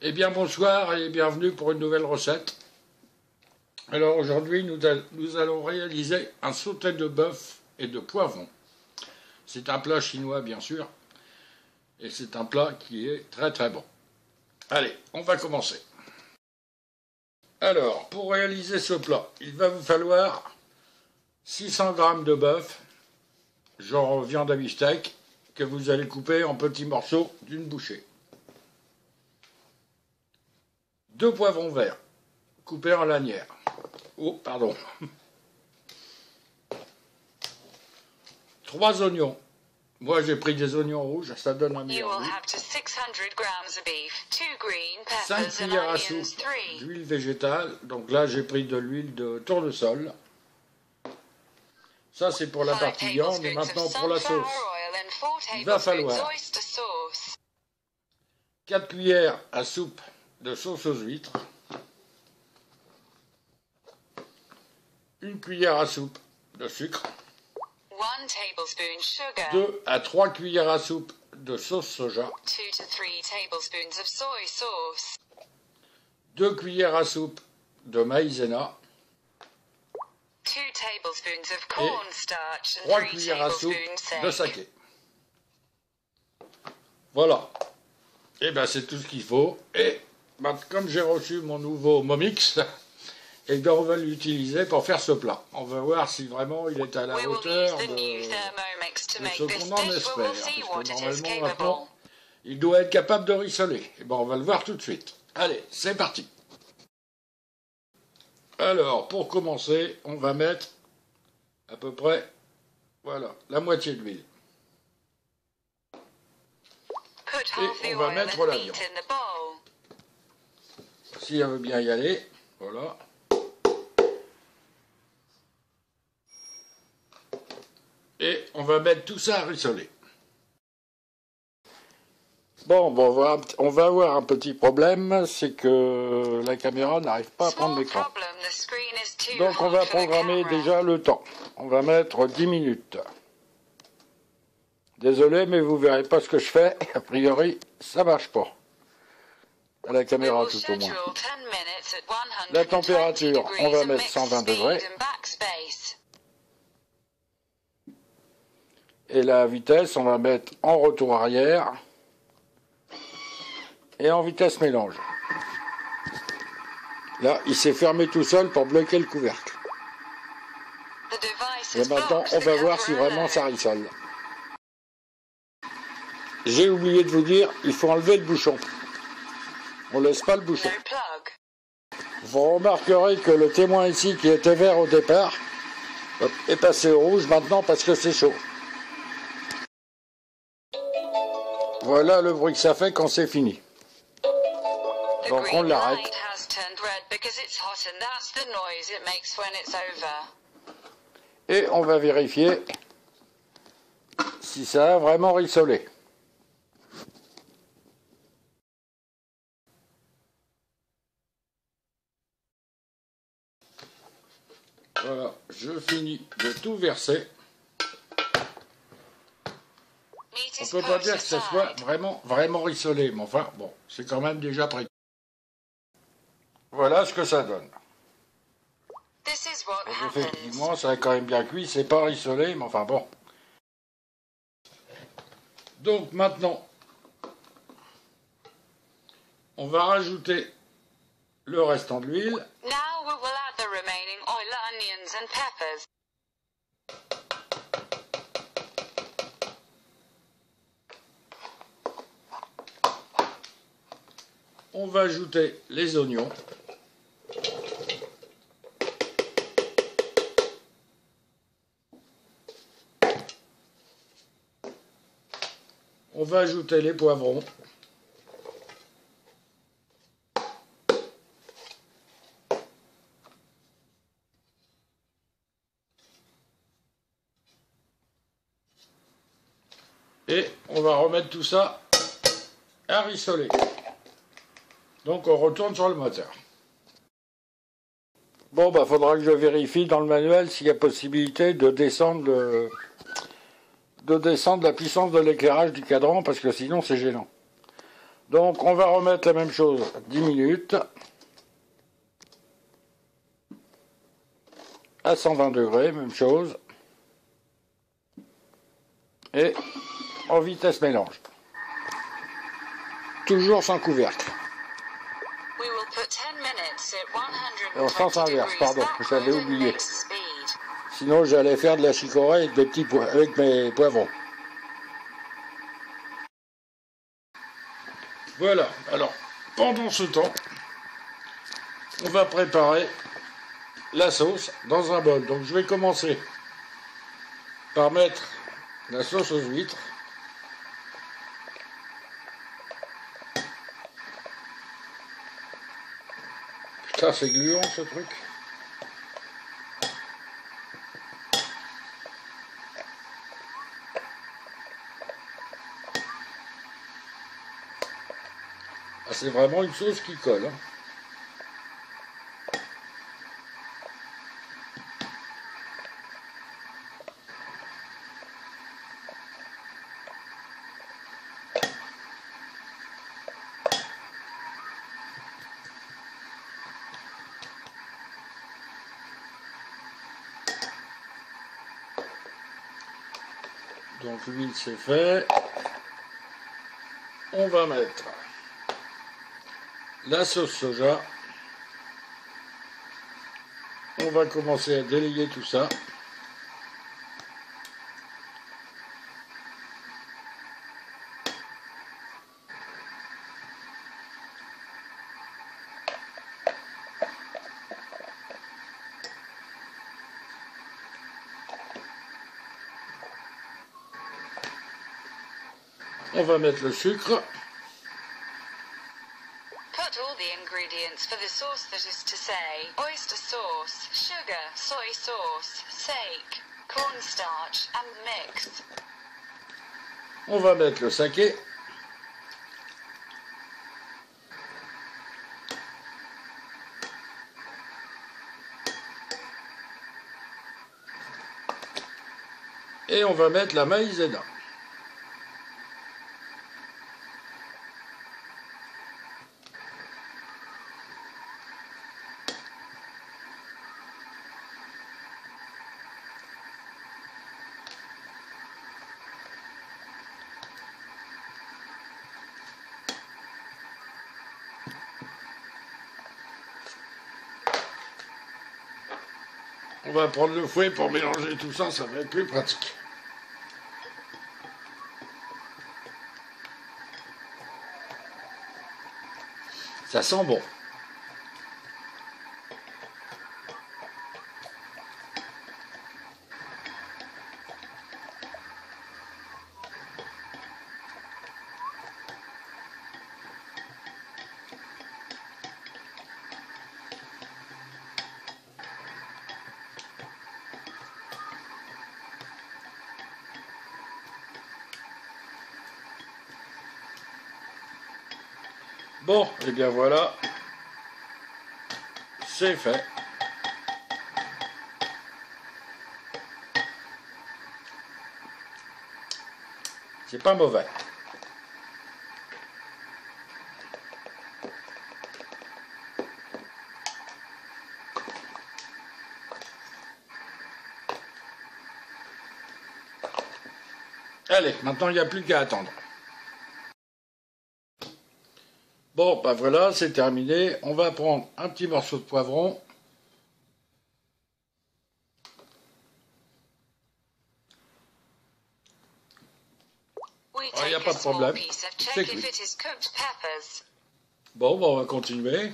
Eh bien bonsoir et bienvenue pour une nouvelle recette. Alors aujourd'hui nous allons réaliser un sauté de bœuf et de poivron. C'est un plat chinois bien sûr et c'est un plat qui est très très bon. Allez, on va commencer. Alors pour réaliser ce plat, il va vous falloir 600 g de bœuf, genre viande à beefsteak, que vous allez couper en petits morceaux d'une bouchée. 2 poivrons verts, coupés en lanières. Oh, pardon. 3 oignons. Moi, j'ai pris des oignons rouges, ça donne un meilleur goût. 5 cuillères à soupe d'huile végétale. Donc là, j'ai pris de l'huile de tournesol. Ça, c'est pour la partie viande. Et maintenant, pour la sauce, il va falloir 4 cuillères à soupe de sauce aux huîtres, 1 cuillère à soupe de sucre, 2 à 3 cuillères à soupe de sauce soja, 2 cuillères à soupe de maïzena et 3 cuillères à soupe de saké. Voilà. Et bien c'est tout ce qu'il faut. Et comme j'ai reçu mon nouveau Momix, et bien on va l'utiliser pour faire ce plat. On va voir si vraiment il est à la hauteur de ce qu'on en espère. Parce que normalement maintenant, il doit être capable de rissoler. Et bien on va le voir tout de suite. Allez, c'est parti. Alors, pour commencer, on va mettre à peu près, voilà, la moitié d'huile. Et on va mettre la viande. Si elle veut bien y aller, voilà. Et on va mettre tout ça à rissoler. Bon, on va avoir un petit problème, c'est que la caméra n'arrive pas à prendre l'écran. Donc on va programmer déjà le temps. On va mettre 10 minutes. Désolé, mais vous verrez pas ce que je fais. A priori, ça marche pas. À la caméra tout au moins. La température, on va mettre 120 degrés. Et la vitesse, on va mettre en retour arrière. Et en vitesse mélange. Là, il s'est fermé tout seul pour bloquer le couvercle. Et maintenant, on va voir si vraiment ça rissole. J'ai oublié de vous dire, il faut enlever le bouchon. On laisse pas le bouchon. Vous remarquerez que le témoin ici, qui était vert au départ, est passé au rouge maintenant parce que c'est chaud. Voilà le bruit que ça fait quand c'est fini. Donc on l'arrête. Et on va vérifier si ça a vraiment rissolé. Voilà, je finis de tout verser. On ne peut pas dire que ce soit vraiment rissolé, mais enfin, bon, c'est quand même déjà prêt. Voilà ce que ça donne. Donc, effectivement, ça a quand même bien cuit, c'est pas rissolé, mais enfin bon. Donc maintenant, on va rajouter le restant de l'huile. On va ajouter les oignons. On va ajouter les poivrons. Et on va remettre tout ça à rissoler. Donc on retourne sur le moteur. Bon, bah faudra que je vérifie dans le manuel s'il y a possibilité de descendre la puissance de l'éclairage du cadran, parce que sinon c'est gênant. Donc on va remettre la même chose 10 minutes à 120 degrés, même chose, et en vitesse mélange. Toujours sans couvercle. En sens inverse, pardon, j'avais oublié. Sinon j'allais faire de la chicorée avec, avec mes poivrons. Voilà, alors pendant ce temps, on va préparer la sauce dans un bol. Donc je vais commencer par mettre la sauce aux huîtres. Putain, c'est gluant ce truc. Ah, c'est vraiment une sauce qui colle. Hein. Donc l'huile c'est fait. On va mettre la sauce soja. On va commencer à délayer tout ça. On va mettre le sucre. Put all the ingredients for the sauce, that is to say, oyster sauce, sugar, soy sauce, sake, cornstarch, and mix. On va mettre le saké. Et on va mettre la maïzena. On va prendre le fouet pour mélanger tout ça, ça va être plus pratique. Ça sent bon. Bon, et bien voilà, c'est fait. C'est pas mauvais. Allez, maintenant il n'y a plus qu'à attendre. Bon, ben voilà, c'est terminé. On va prendre un petit morceau de poivron. Il n'y a pas de problème. C'est cuit. Bon, ben on va continuer.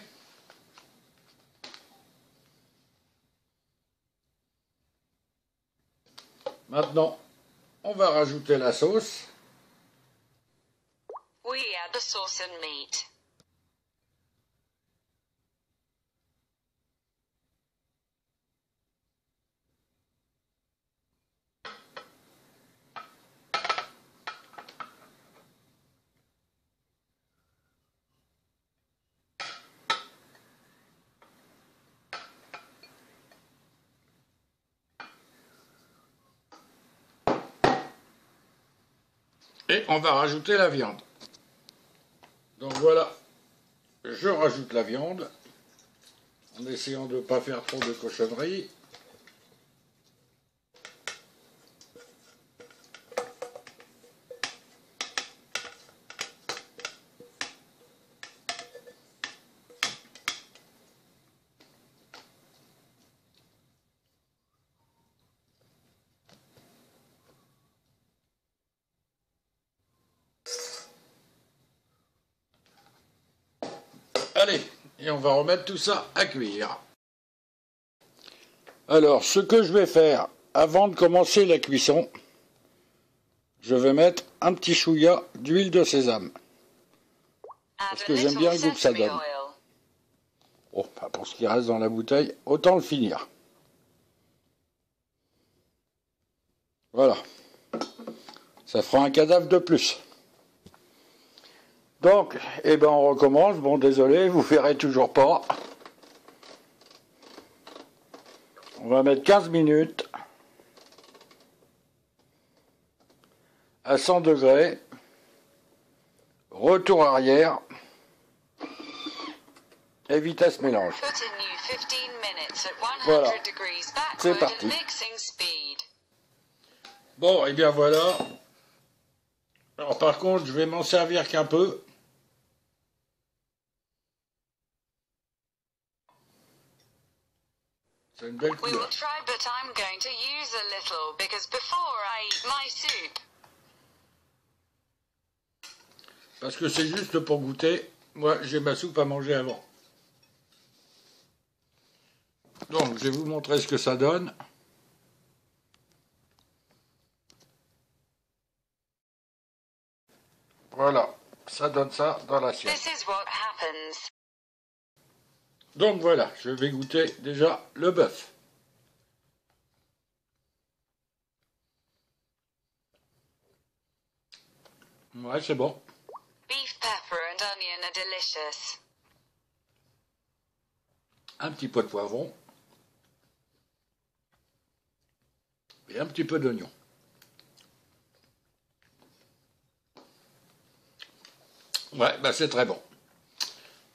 Maintenant, on va rajouter la sauce. We add the sauce and meat. Et on va rajouter la viande. Donc voilà, je rajoute la viande, en essayant de ne pas faire trop de cochonneries. Allez, et on va remettre tout ça à cuire. Alors, ce que je vais faire, avant de commencer la cuisson, je vais mettre un petit chouïa d'huile de sésame. Parce que j'aime bien le goût que ça donne. Bon, pour ce qui reste dans la bouteille, autant le finir. Voilà. Ça fera un cadavre de plus. Donc, eh ben on recommence. Bon, désolé, vous verrez toujours pas. On va mettre 15 minutes à 100 degrés. Retour arrière. Et vitesse mélange. Voilà. C'est parti. Bon, et bien voilà. Alors par contre, je vais m'en servir qu'un peu. C'est une belle couleur. Parce que c'est juste pour goûter. Moi, j'ai ma soupe à manger avant. Donc, je vais vous montrer ce que ça donne. Voilà, ça donne ça dans l'assiette. Donc voilà, je vais goûter déjà le bœuf. Ouais, c'est bon. Beef, pepper and onion are delicious. Un petit peu de poivron. Et un petit peu d'oignon. Ouais, bah c'est très bon.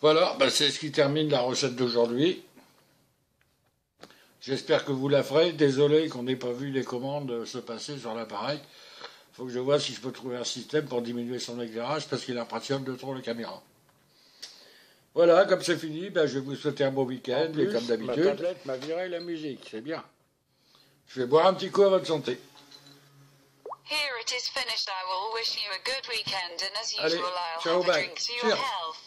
Voilà, bah c'est ce qui termine la recette d'aujourd'hui. J'espère que vous la ferez. Désolé qu'on n'ait pas vu les commandes se passer sur l'appareil. Il faut que je vois si je peux trouver un système pour diminuer son éclairage parce qu'il impressionne de trop la caméra. Voilà, comme c'est fini, ben je vais vous souhaiter un bon week-end. Et comme d'habitude, ma tablette m'a viré la musique, c'est bien. Je vais boire un petit coup à votre santé. Here it is finished. I will wish you a good weekend and as Allez, usual I'll ciao, have a bye. drink to your Cheers. health.